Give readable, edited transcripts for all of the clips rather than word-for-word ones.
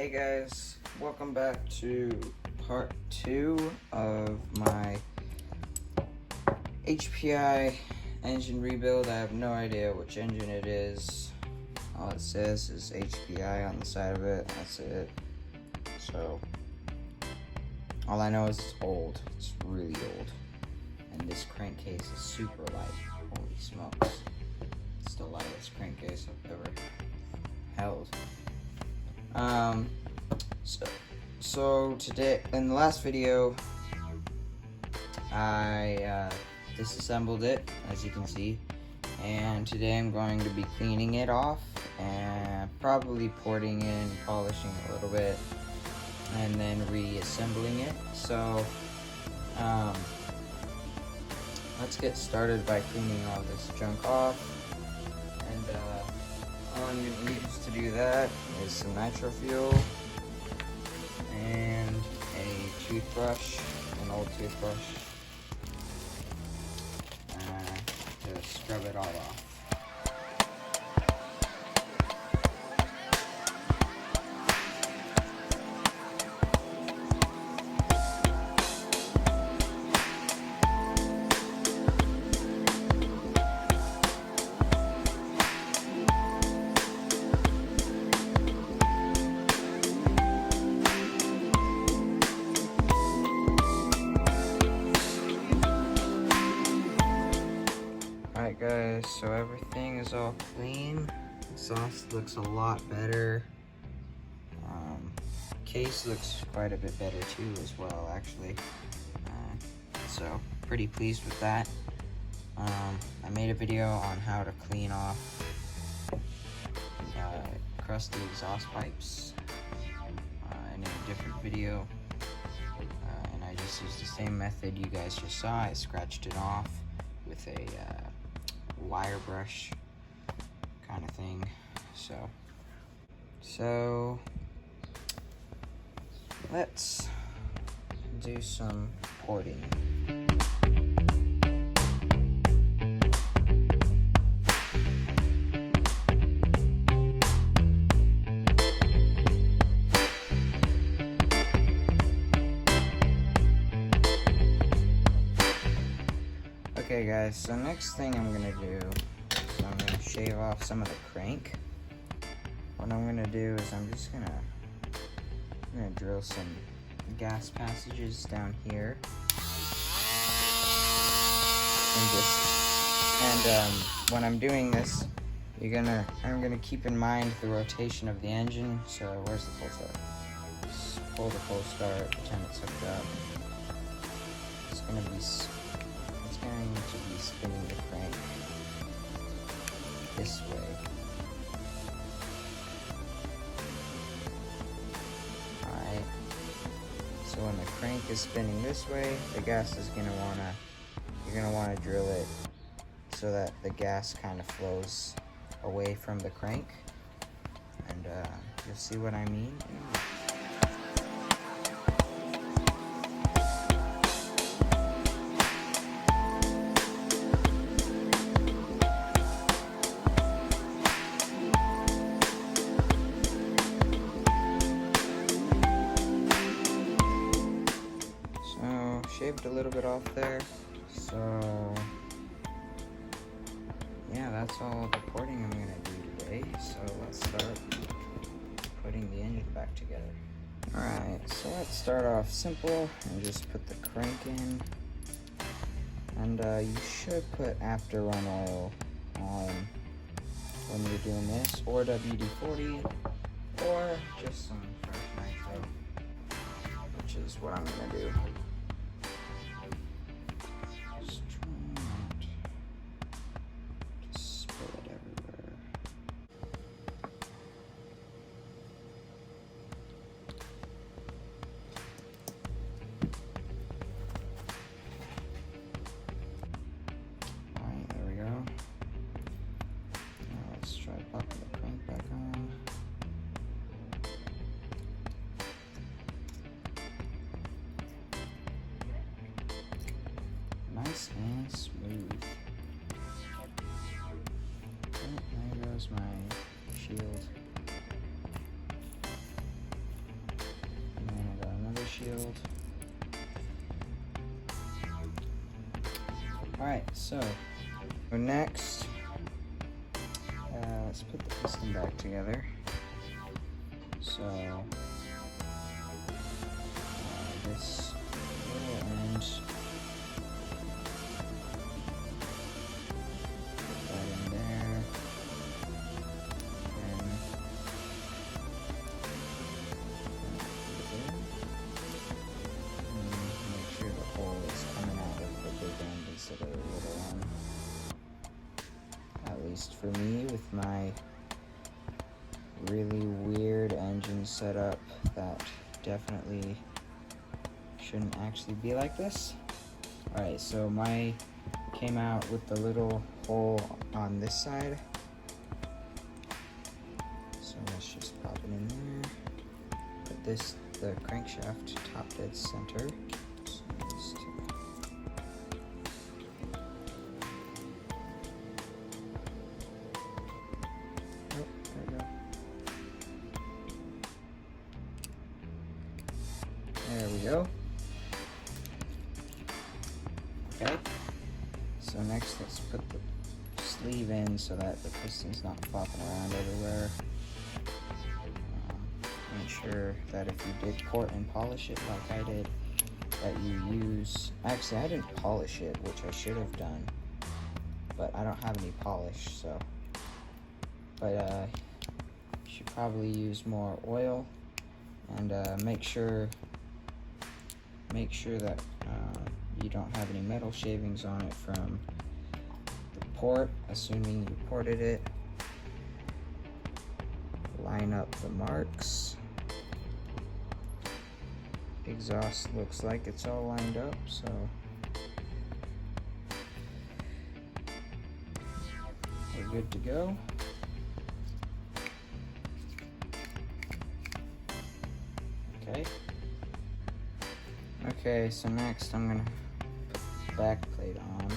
Hey guys, welcome back to part 2 of my HPI engine rebuild. I have no idea which engine it is. All it says is HPI on the side of it. That's it. So all I know is it's old. It's really old. And this crankcase is super light. Holy smokes. It's the lightest crankcase I've ever held. So today, in the last video, I disassembled it, as you can see, and today I'm going to be cleaning it off and probably porting in, polishing a little bit, and then reassembling it. So let's get started by cleaning all this junk off. And all I'm going to use to do that is some nitro fuel and a toothbrush, an old toothbrush, to scrub it all off. Alright guys, so everything is all clean. Exhaust looks a lot better. Case looks quite a bit better too as well, actually. So pretty pleased with that. I made a video on how to clean off crusty exhaust pipes in a different video. And I just used the same method you guys just saw. I scratched it off with a wire brush kind of thing. So let's do some porting. Okay guys, so next thing I'm gonna do is I'm gonna shave off some of the crank. What I'm gonna do is I'm gonna drill some gas passages down here. And when I'm doing this, I'm gonna keep in mind the rotation of the engine. So where's the pull start? Just pull the pull start, pretend it's hooked up. It's going to be spinning the crank this way. Alright. So when the crank is spinning this way, the gas is you're gonna wanna drill it so that the gas kind of flows away from the crank. And you'll see what I mean. Shaved a little bit off there, so yeah, that's all the porting I'm gonna do today. So let's start putting the engine back together. Alright, so let's start off simple and just put the crank in. And you should put after run oil on when you're doing this, or WD-40, or just some fresh nitro, which is what I'm gonna do. Popping the crank back on. windshield. Alright, so next, let's put the piston back together. So this little end, put that in there, and make sure the hole is coming out of the big end instead of the little one. At least for me, with my really weird engine setup that definitely shouldn't actually be like this. Alright, so my came out with the little hole on this side. So let's just pop it in there. Put this, the crankshaft top dead center. So just there we go. Okay, so next let's put the sleeve in so that the piston's not flopping around everywhere. Make sure that if you did port and polish it like I did, that you use, actually I didn't polish it, which I should have done, but I don't have any polish, so, but you should probably use more oil, and make sure that you don't have any metal shavings on it from the port, assuming you ported it. Line up the marks. Exhaust looks like it's all lined up, so we're good to go. Okay. Okay, so next I'm gonna put the back plate on.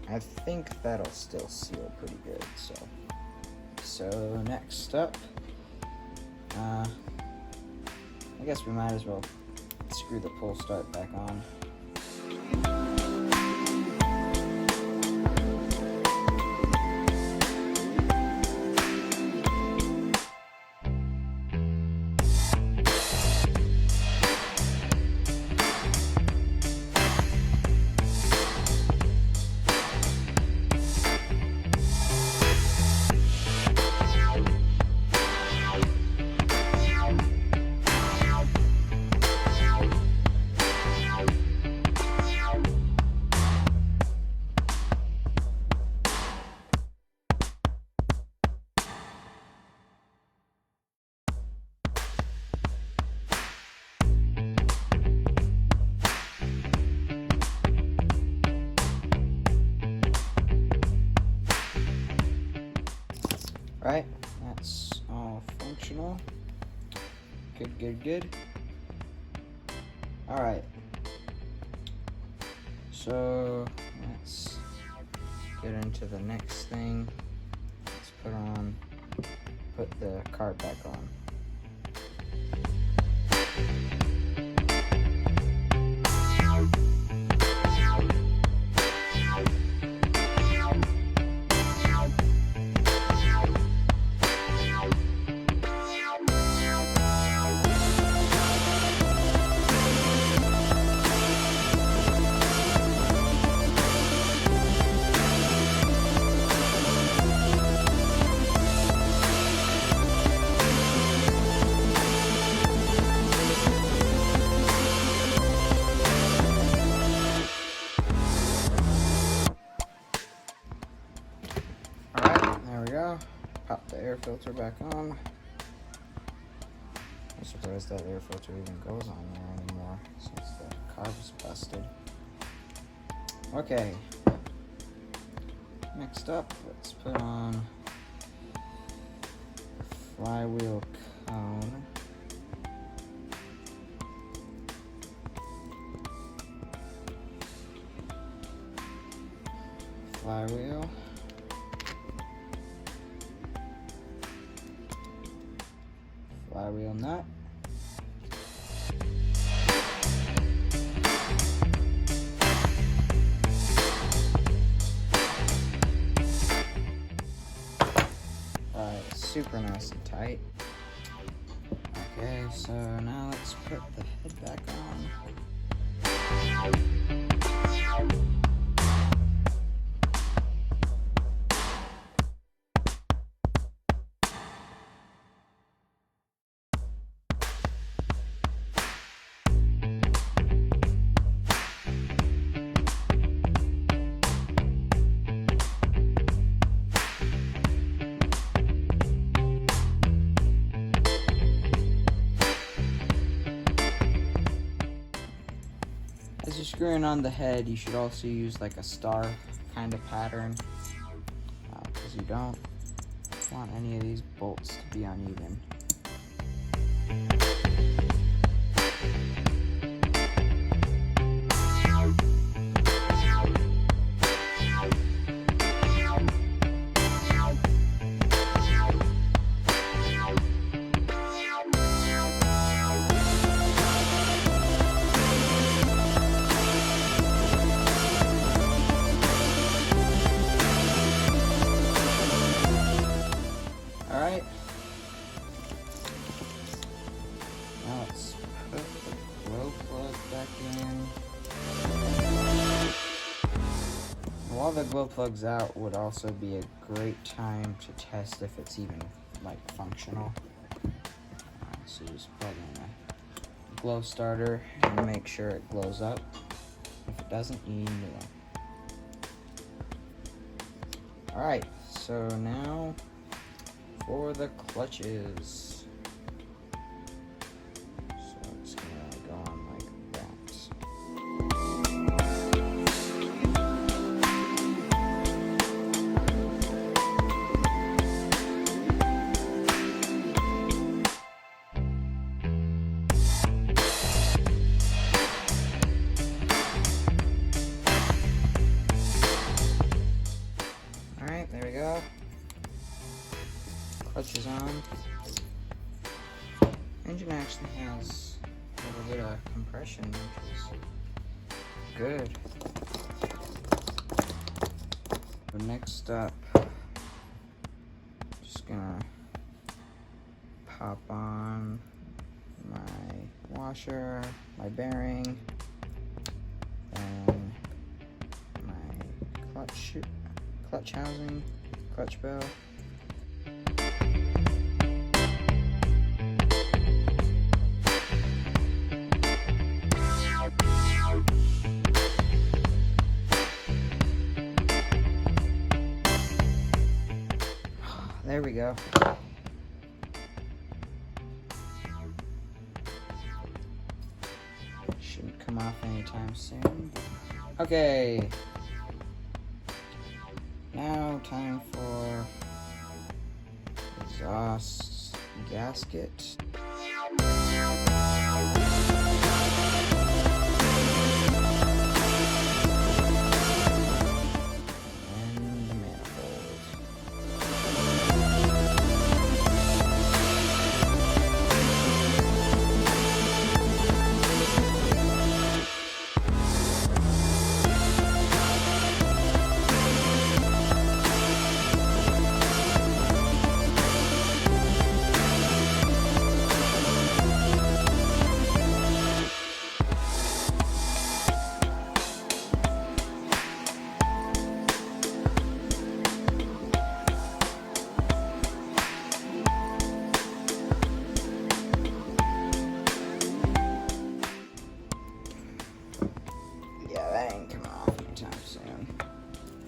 I think that'll still seal pretty good, so next up, I guess we might as well screw the pull start back on. Right, that's all functional. Good. All right, so let's get into the next thing. Let's put the cart back on. pop the air filter back on. I'm surprised that air filter even goes on there anymore since the carb's busted. Okay. Next up, let's put on flywheel cone. Flywheel. Flywheel nut. Super nice and tight. Okay, so now let's put the head back on. As you're screwing on the head, you should also use like a star kind of pattern, because you don't want any of these bolts to be uneven. Alright, now let's put the glow plug back in. While the glow plug's out would also be a great time to test if it's even like functional. So just plug in a glow starter and make sure it glows up. If it doesn't, you need a new one. Alright, so now for the clutches. So it's gonna go on like that. Alright, there we go. Clutch is on. Engine actually has a little bit of compression, which is good. But next up, just gonna pop on my washer, my bearing, and my clutch housing, clutch bell. There we go. Shouldn't come off anytime soon. Okay. Now time for exhaust gasket.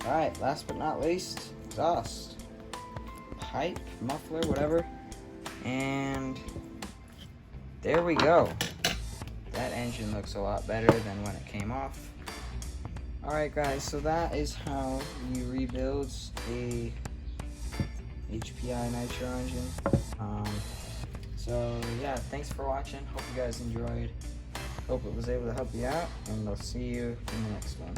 Alright, last but not least, exhaust. pipe, muffler, whatever. And there we go. That engine looks a lot better than when it came off. Alright guys, so that is how you rebuild a HPI nitro engine. So yeah, thanks for watching. Hope you guys enjoyed. Hope it was able to help you out, and I'll see you in the next one.